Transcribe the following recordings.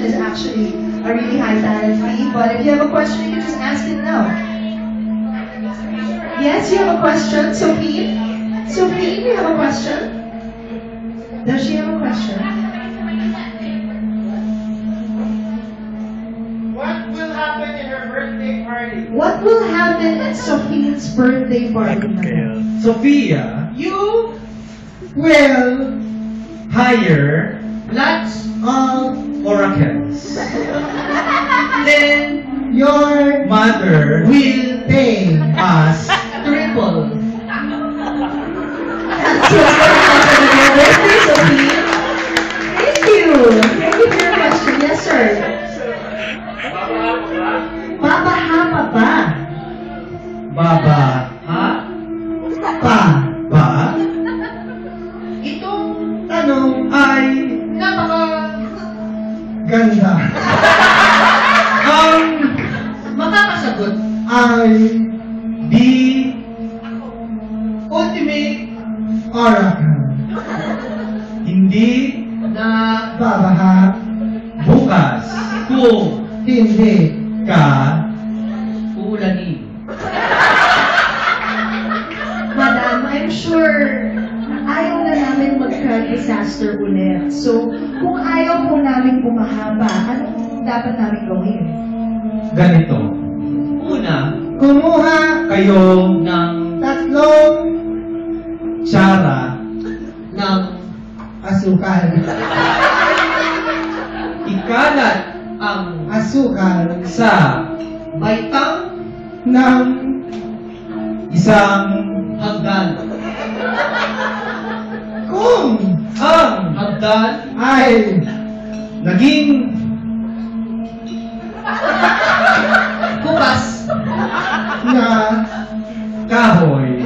is actually a really high talent fee. But if you have a question, you can just ask it now. Yes, you have a question, Sophie? Sophie, you have a question? Does she have a question? What will happen in her birthday party? What will happen at Sophia's birthday party? Sophia, You will hire lots of oracles. then Your mother will pay us triple. That's what's going to happen at your birthday, Sophia. Thank you. Thank you for your question. Yes, sir. Papa Hapa ba? baba Ha? pa ba? Itong Tanong ay napaka ganda. Ang makakasagot. ay di Ultimate oracle. Hindi na babaha bukas kung hindi ka uulanin. Madam, I'm sure ayaw na namin magka-disaster ulit. So, kung ayaw po namin bumahaba, anong dapat namin gawin? ganito. Una, Kumuha kayo ng tatlong tsara ng asukal. ikalat ang Asukal sa baitang ng isang hagdan. kung Ang hagdan ay naging bukas na kahoy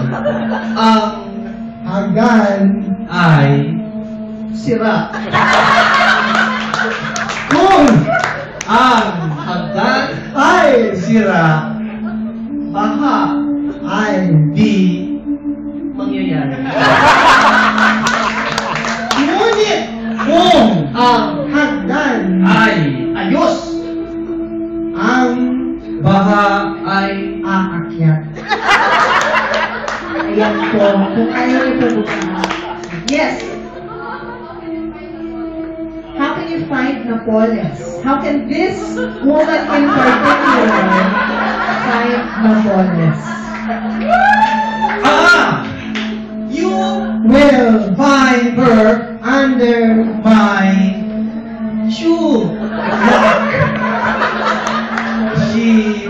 ang hanggan ay sira. kung Ang hagdan ay sira baha ay di mangyayari. ngunit kung Ang hagdan ay ayos. ang Baha ay aakyat. Ayan po. Kung ayaw niyo po bumaha. Yes. How can you find Napoles? How can this woman in particular find Napoles? You will find her under my shoe rack. She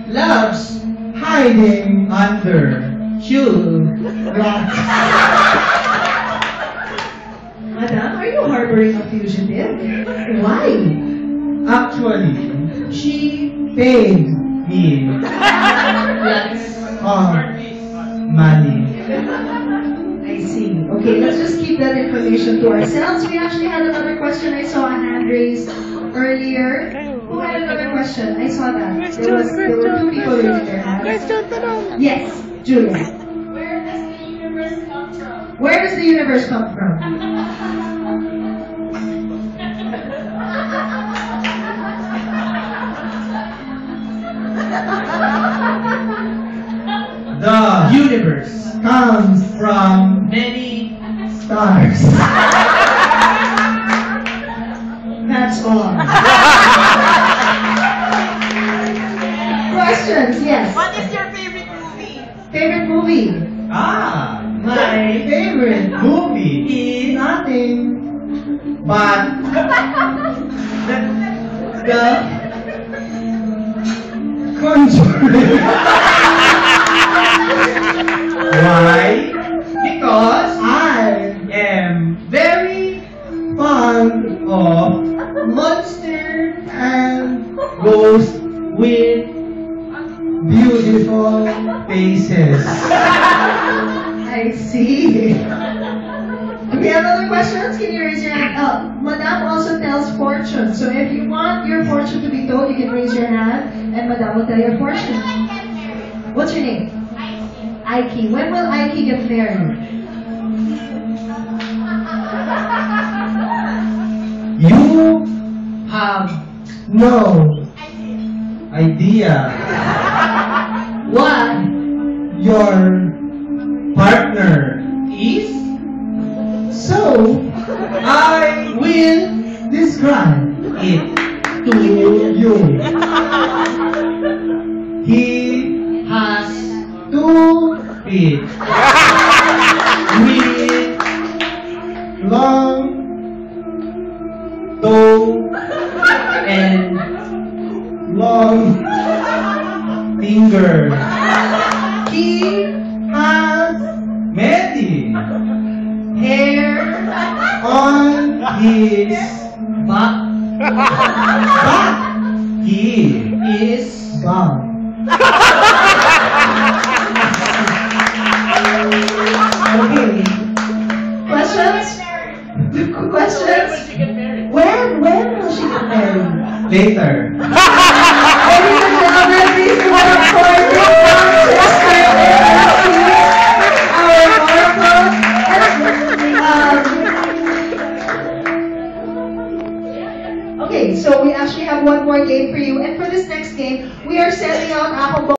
loves hiding under shoe rack. Madam, are you harboring a fugitive? Why? Actually, She paid me lots of money. I see. Okay, let's just keep that information to ourselves. We actually had another question. I saw a hand raised earlier. Who had another question? I saw that. There were two people raising their hands. Yes, Julia. Where does the universe come from? Where does the universe come from? The universe comes from many stars. That's all. Questions? Yes. What is your favorite movie? Favorite movie? My favorite movie is nothing but the Conjuring. Why? Because I am very fond of monster and ghosts with beautiful faces. I see. Do we have other questions? Can you raise your hand? Madame also tells fortune. So if you want your fortune to be told, you can raise your hand and Madame will tell your fortune. What's your name? Aiki. When will Aiki get married? You have No idea what your partner. is. So, I will describe it to to you. He has 2 feet with long toe and long finger. he Has many hair on his back. back. He is Back. Okay. Questions? Questions? When will she get married? Later. Ladies and gentlemen, please give it up for Nick Manchester our Oracle. Okay, so we actually have one more game for you. And for this next game, we are sending out Apple